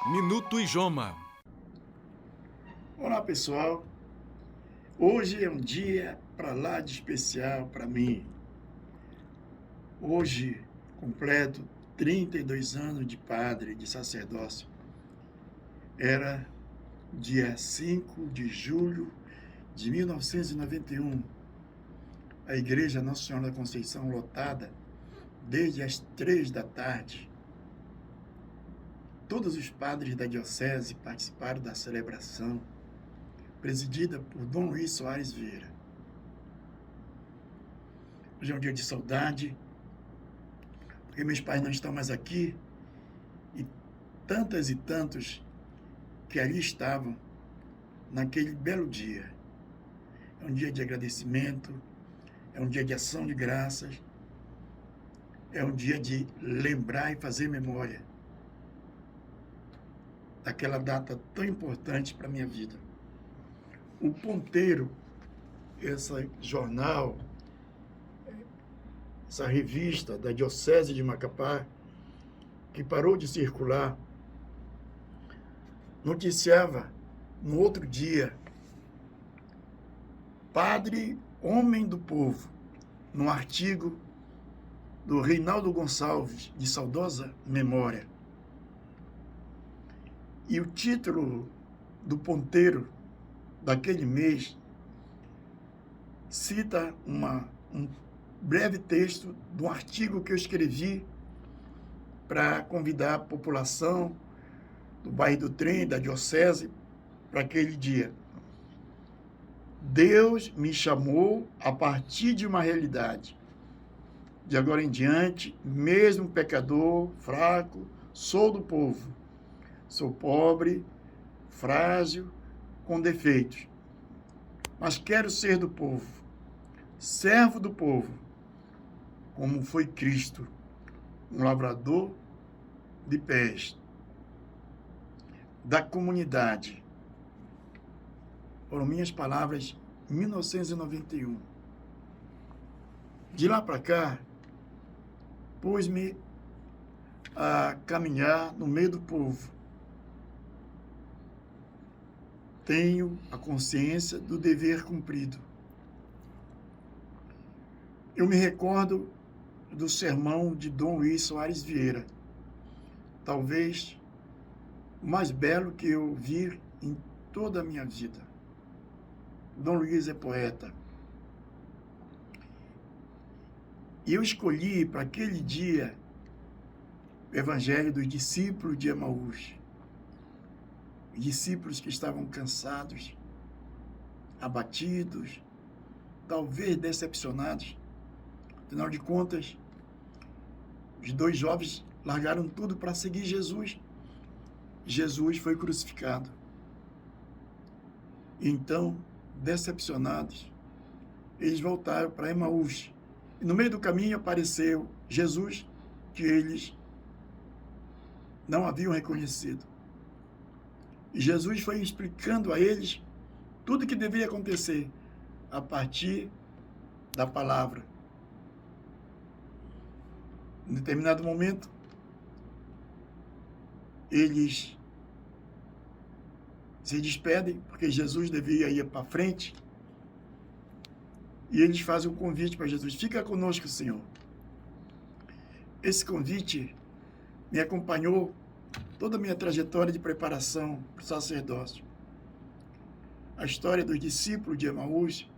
Minuto Ijoma. Olá pessoal, hoje é um dia para lá de especial para mim. Hoje completo 32 anos de padre, de sacerdócio. Era dia 5 de julho de 1991. A igreja Nossa Senhora da Conceição lotada desde as 3 da tarde. Todos os padres da diocese participaram da celebração, presidida por Dom Luiz Soares Vieira. Hoje é um dia de saudade, porque meus pais não estão mais aqui, e tantos que ali estavam naquele belo dia. É um dia de agradecimento, é um dia de ação de graças, é um dia de lembrar e fazer memória daquela data tão importante para a minha vida. O Ponteiro, esse jornal, essa revista da Diocese de Macapá, que parou de circular, noticiava no outro dia, padre homem do povo, num artigo do Reinaldo Gonçalves, de saudosa memória. E o título do Ponteiro daquele mês cita um breve texto de um artigo que eu escrevi para convidar a população do bairro do Trem, da diocese, para aquele dia. Deus me chamou a partir de uma realidade. De agora em diante, mesmo pecador, fraco, sou do povo. Sou pobre, frágil, com defeitos. Mas quero ser do povo, servo do povo, como foi Cristo, um lavrador de pés, da comunidade. Foram minhas palavras em 1991. De lá para cá, pus-me a caminhar no meio do povo. Tenho a consciência do dever cumprido. Eu me recordo do sermão de Dom Luiz Soares Vieira, talvez o mais belo que eu vi em toda a minha vida. Dom Luiz é poeta. E eu escolhi para aquele dia o Evangelho dos discípulos de Emaús. Discípulos que estavam cansados, abatidos, talvez decepcionados. Afinal de contas, os dois jovens largaram tudo para seguir Jesus. Jesus foi crucificado. Então, decepcionados, eles voltaram para Emaús. E no meio do caminho apareceu Jesus, que eles não haviam reconhecido. E Jesus foi explicando a eles tudo o que devia acontecer a partir da palavra. Em determinado momento, eles se despedem, porque Jesus devia ir para frente, e eles fazem um convite para Jesus: fica conosco, Senhor. Esse convite me acompanhou toda a minha trajetória de preparação para o sacerdócio. A história dos discípulos de Emaús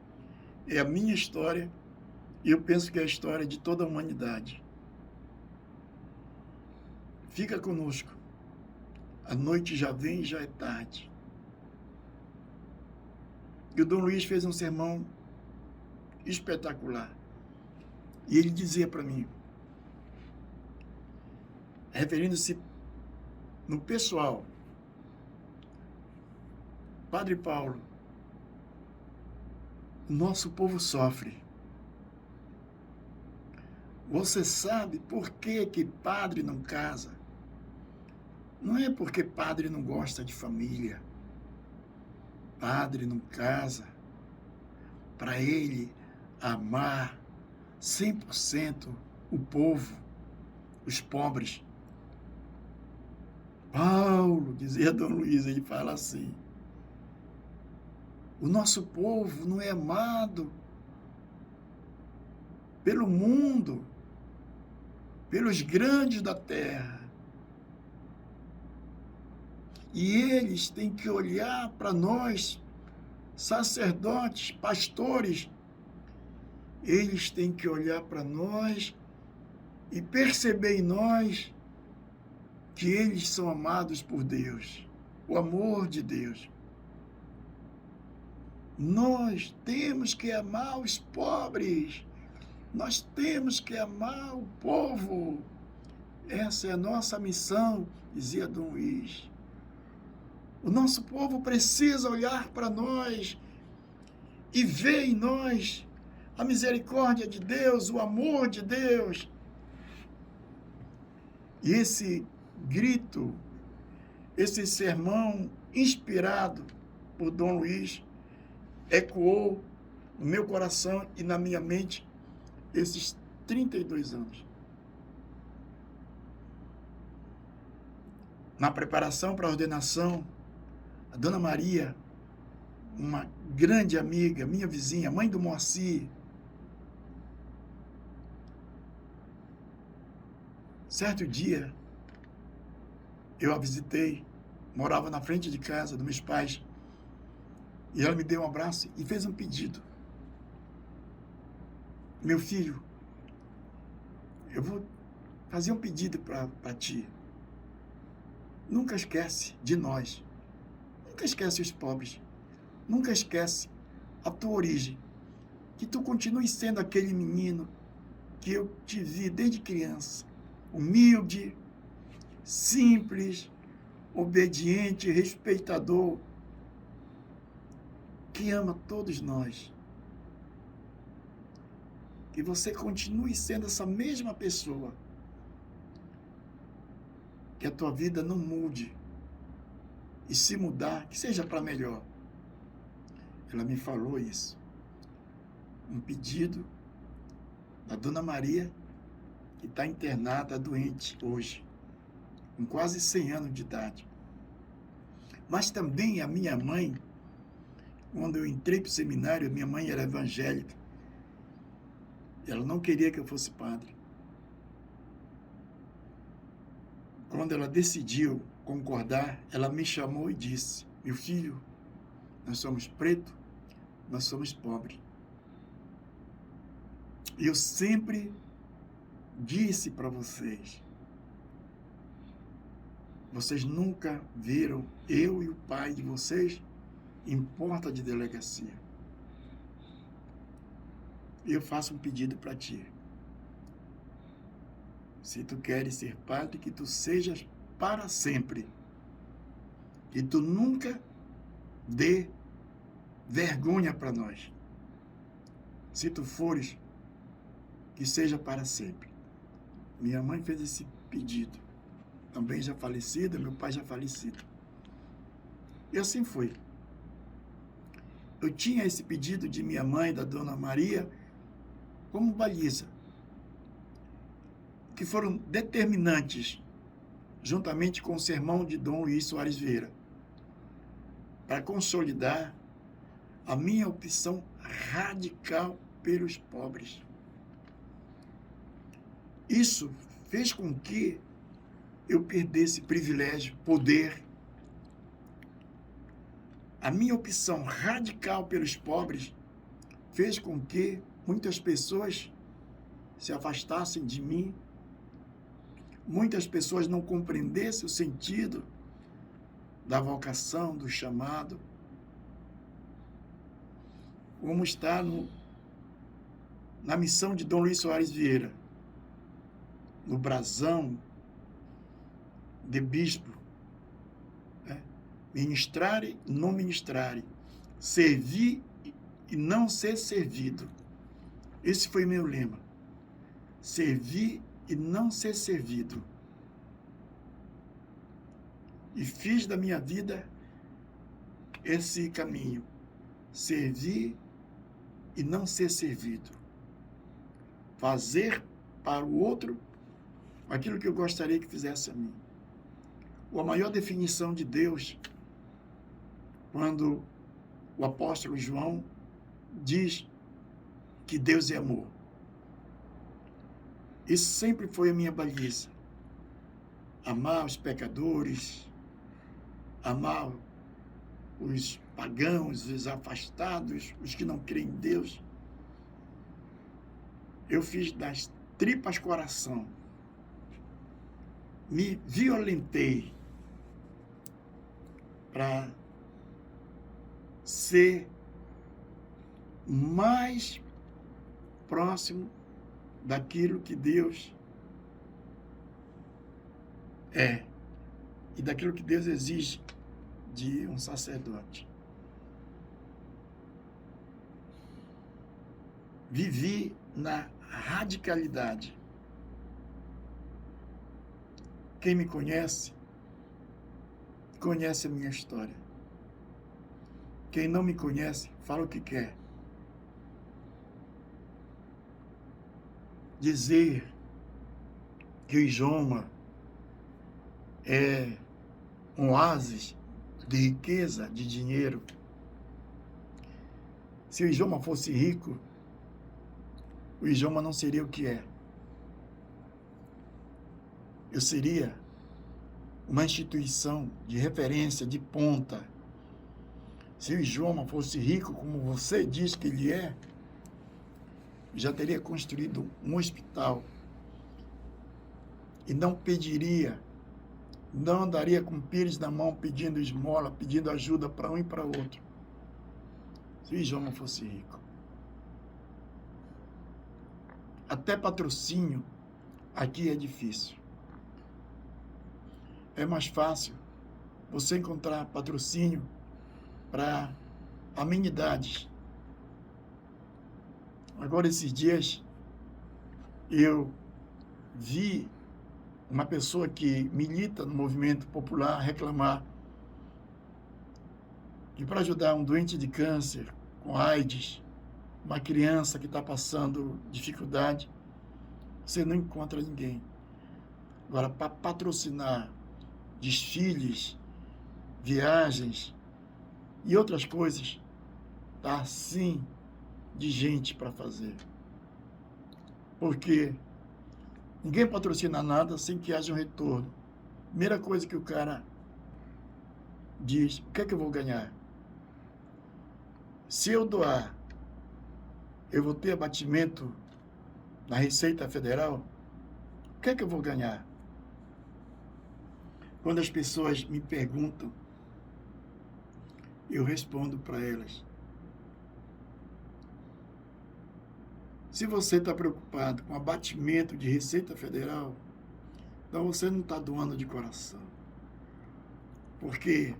é a minha história, e eu penso que é a história de toda a humanidade. Fica conosco. A noite já vem e já é tarde. E o Dom Luiz fez um sermão espetacular. E ele dizia para mim, referindo-se no pessoal: Padre Paulo, nosso povo sofre. Você sabe por que padre não casa? Não é porque padre não gosta de família. Padre não casa para ele amar 100% o povo, os pobres. Paulo, dizia Dom Luiz, ele fala assim: o nosso povo não é amado pelo mundo, pelos grandes da terra. E eles têm que olhar para nós, sacerdotes, pastores, eles têm que olhar para nós e perceber em nós que eles são amados por Deus, o amor de Deus. Nós temos que amar os pobres, nós temos que amar o povo. Essa é a nossa missão, dizia Dom Luiz. O nosso povo precisa olhar para nós e ver em nós a misericórdia de Deus, o amor de Deus. E esse grito, esse sermão inspirado por Dom Luiz, ecoou no meu coração e na minha mente esses 32 anos. Na preparação para a ordenação, a Dona Maria, uma grande amiga, minha vizinha, mãe do Moacir, certo dia, eu a visitei, morava na frente de casa dos meus pais, e ela me deu um abraço e fez um pedido. Meu filho, eu vou fazer um pedido para ti. Nunca esquece de nós. Nunca esquece os pobres. Nunca esquece a tua origem. Que tu continue sendo aquele menino que eu te vi desde criança. Humilde, simples, obediente, respeitador, que ama todos nós. Que você continue sendo essa mesma pessoa. Que a tua vida não mude. E se mudar, que seja para melhor. Ela me falou isso. Um pedido da Dona Maria, que está internada, doente hoje, com quase 100 anos de idade. Mas também a minha mãe, quando eu entrei para o seminário, minha mãe era evangélica. Ela não queria que eu fosse padre. Quando ela decidiu concordar, ela me chamou e disse: meu filho, nós somos preto, nós somos pobre. E eu sempre disse para vocês, vocês nunca viram eu e o pai de vocês em porta de delegacia. Eu faço um pedido para ti. Se tu queres ser padre, que tu sejas para sempre. Que tu nunca dê vergonha para nós. Se tu fores, que seja para sempre. Minha mãe fez esse pedido. Também já falecida, meu pai já falecido. E assim foi. Eu tinha esse pedido de minha mãe, da Dona Maria, como baliza, que foram determinantes, juntamente com o sermão de Dom Luiz Soares Vieira, para consolidar a minha opção radical pelos pobres. Isso fez com que eu perdesse privilégio, poder. A minha opção radical pelos pobres fez com que muitas pessoas se afastassem de mim, muitas pessoas não compreendessem o sentido da vocação, do chamado, como está na missão de Dom Luiz Soares Vieira, no brasão de bispo, né? Ministrare, não ministrare, servir e não ser servido. Esse foi meu lema. Servir e não ser servido. E fiz da minha vida esse caminho. Servir e não ser servido. Fazer para o outro aquilo que eu gostaria que fizesse a mim. ou a maior definição de Deus, quando o apóstolo João diz que Deus é amor. Isso sempre foi a minha baliza. Amar os pecadores, amar os pagãos, os afastados, os que não creem em Deus. Eu fiz das tripas coração. Me violentei para ser mais próximo daquilo que Deus é e daquilo que Deus exige de um sacerdote. Vivi na radicalidade. Quem me conhece, conhece a minha história. Quem não me conhece, fala o que quer. Dizer que o Ijoma é um oásis de riqueza, de dinheiro. Se o Ijoma fosse rico, o Ijoma não seria o que é. Eu seria uma instituição de referência, de ponta. Se o Ijoma fosse rico, como você diz que ele é, já teria construído um hospital e não pediria, não andaria com pires na mão pedindo esmola, pedindo ajuda para um e para outro. Se o Ijoma fosse rico. Até patrocínio aqui é difícil. É mais fácil você encontrar patrocínio para amenidades. Agora, esses dias, eu vi uma pessoa que milita no movimento popular reclamar que para ajudar um doente de câncer com AIDS, uma criança que está passando dificuldade, você não encontra ninguém. Agora, para patrocinar desfiles, viagens e outras coisas, tá assim de gente para fazer. Porque ninguém patrocina nada sem que haja um retorno. Primeira coisa que o cara diz, o que é que eu vou ganhar? Se eu doar, eu vou ter abatimento na Receita Federal? O que é que eu vou ganhar? Quando as pessoas me perguntam, eu respondo para elas. Se você está preocupado com abatimento de Receita Federal, então você não está doando de coração. Porque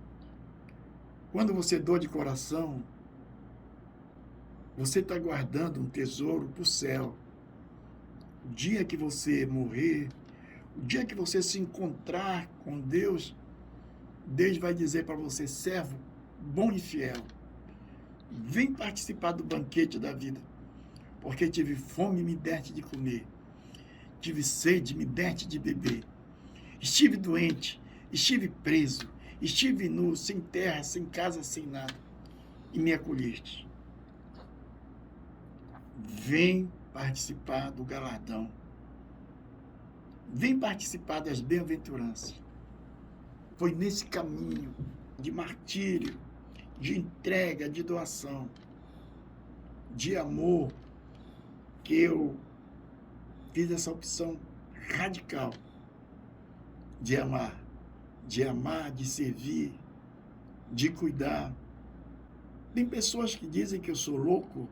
quando você doa de coração, você está guardando um tesouro para o céu. O dia que você morrer, o dia que você se encontrar com Deus, Deus vai dizer para você, servo bom e fiel, vem participar do banquete da vida, porque tive fome e me deste de comer, tive sede e me deste de beber, estive doente, estive preso, estive nu, sem terra, sem casa, sem nada, e me acolheste. Vem participar do galardão. Vem participar das bem-aventuranças. Foi nesse caminho de martírio, de entrega, de doação, de amor, que eu fiz essa opção radical de amar, de servir, de cuidar. Tem pessoas que dizem que eu sou louco,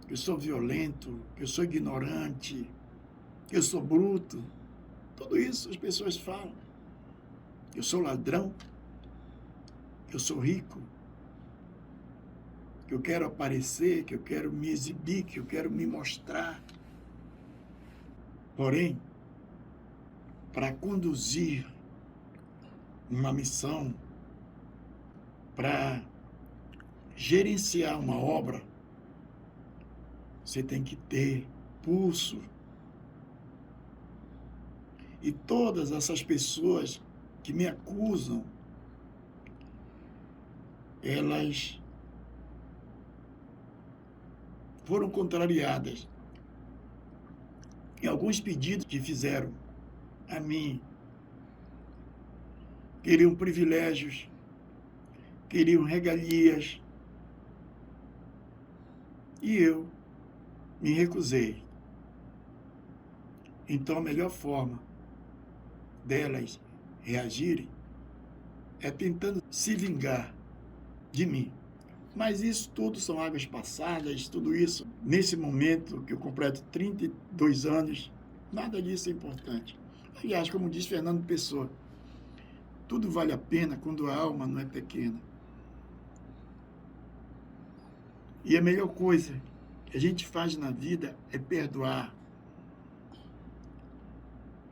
que eu sou violento, que eu sou ignorante, que eu sou bruto. Tudo isso as pessoas falam. Eu sou ladrão, que eu sou rico, que eu quero aparecer, que eu quero me exibir, que eu quero me mostrar. Porém, para conduzir uma missão, para gerenciar uma obra, você tem que ter pulso. E todas essas pessoas que me acusam, elas foram contrariadas em alguns pedidos que fizeram a mim. Queriam privilégios, queriam regalias, e eu me recusei. Então, a melhor forma delas reagirem é tentando se vingar de mim. Mas isso tudo são águas passadas, tudo isso, nesse momento que eu completo 32 anos, nada disso é importante. Aliás, como diz Fernando Pessoa, tudo vale a pena quando a alma não é pequena. E a melhor coisa que a gente faz na vida é perdoar,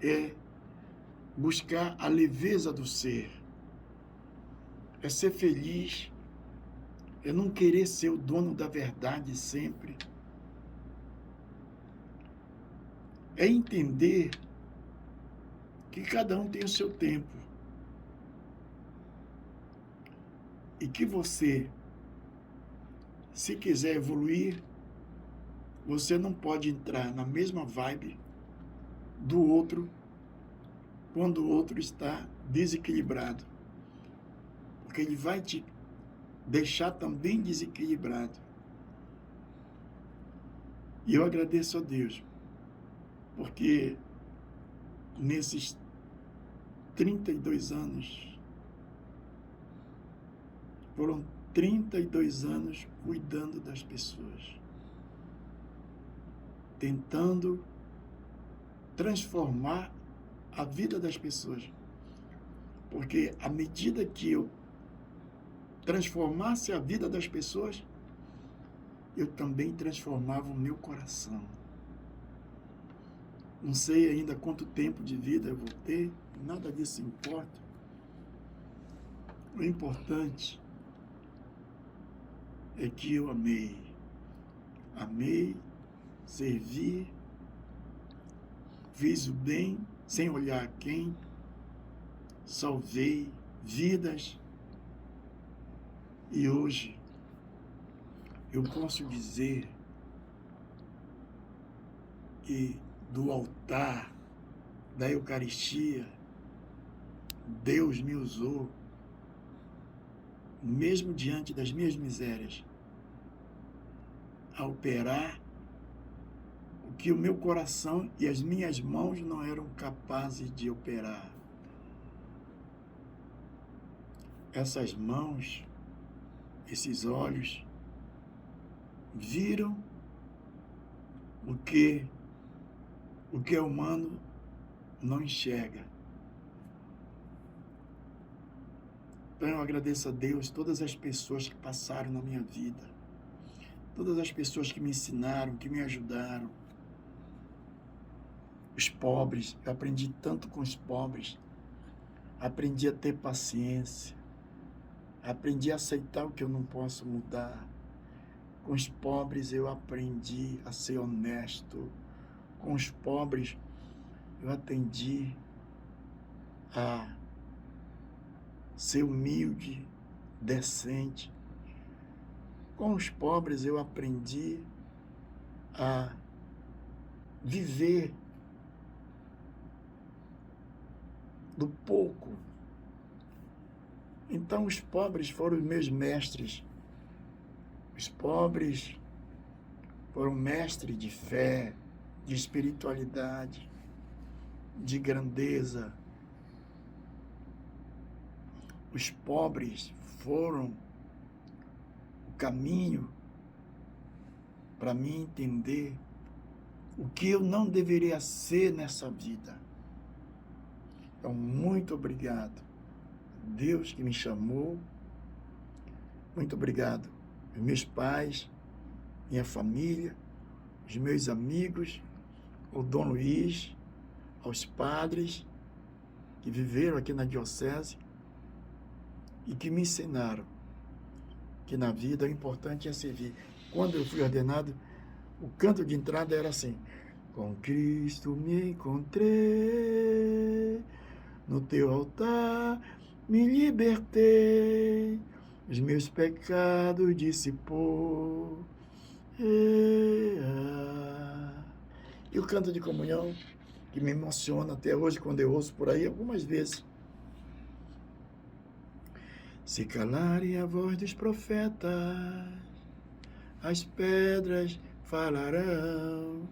é buscar a leveza do ser, é ser feliz, é não querer ser o dono da verdade sempre, é entender que cada um tem o seu tempo e que você, se quiser evoluir, você não pode entrar na mesma vibe do outro quando o outro está desequilibrado, porque ele vai te deixar também desequilibrado. E eu agradeço a Deus, porque nesses 32 anos, foram 32 anos cuidando das pessoas, tentando transformar a vida das pessoas. Porque à medida que eu transformasse a vida das pessoas, eu também transformava o meu coração. Não sei ainda quanto tempo de vida eu vou ter, nada disso importa. O importante é que eu amei, servi, fiz o bem sem olhar a quem, salvei vidas. E hoje eu posso dizer que do altar da Eucaristia, Deus me usou, mesmo diante das minhas misérias, a operar o que o meu coração e as minhas mãos não eram capazes de operar. Essas mãos, esses olhos, viram o que é humano não enxerga. Então eu agradeço a Deus todas as pessoas que passaram na minha vida, todas as pessoas que me ensinaram, que me ajudaram. Os pobres, eu aprendi tanto com os pobres, aprendi a ter paciência, aprendi a aceitar o que eu não posso mudar. Com os pobres eu aprendi a ser honesto, com os pobres eu aprendi a ser humilde, decente. Com os pobres eu aprendi a viver do pouco. Então os pobres foram os meus mestres. Os pobres foram mestres de fé, de espiritualidade, de grandeza. Os pobres foram o caminho para mim entender o que eu não deveria ser nessa vida. Então, muito obrigado, Deus que me chamou. Muito obrigado, meus pais, minha família, os meus amigos, o Dom Luiz, aos padres que viveram aqui na diocese e que me ensinaram que na vida o importante é servir. Quando eu fui ordenado, o canto de entrada era assim: com Cristo me encontrei, no teu altar me libertei, os meus pecados dissipou. E o canto de comunhão, que me emociona até hoje, quando eu ouço por aí algumas vezes. Se calarem a voz dos profetas, as pedras falarão.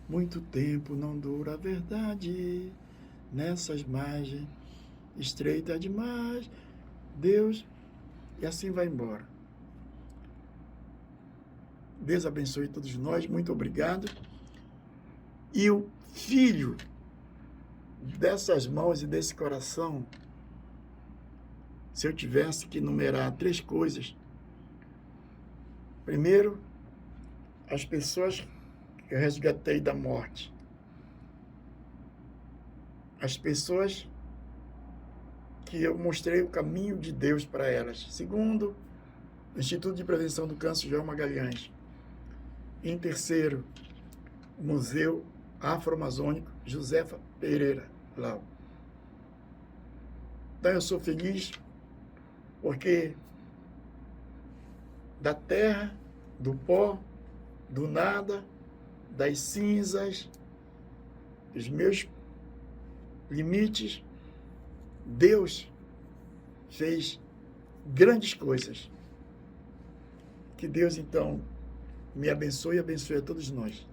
Muito tempo não dura a verdade, nessas margens estreita demais, Deus, e assim vai embora. Deus abençoe todos nós, muito obrigado. E o filho dessas mãos e desse coração, se eu tivesse que numerar 3 coisas. Primeiro, as pessoas que eu resgatei da morte. As pessoas que eu mostrei o caminho de Deus para elas. Segundo, o Instituto de Prevenção do Câncer João Magalhães. Em terceiro, o Museu Afro-Amazônico Josefa Pereira Lau. Então eu sou feliz porque da terra, do pó, do nada, das cinzas, dos meus limites, Deus fez grandes coisas. Que Deus, então, me abençoe e abençoe a todos nós.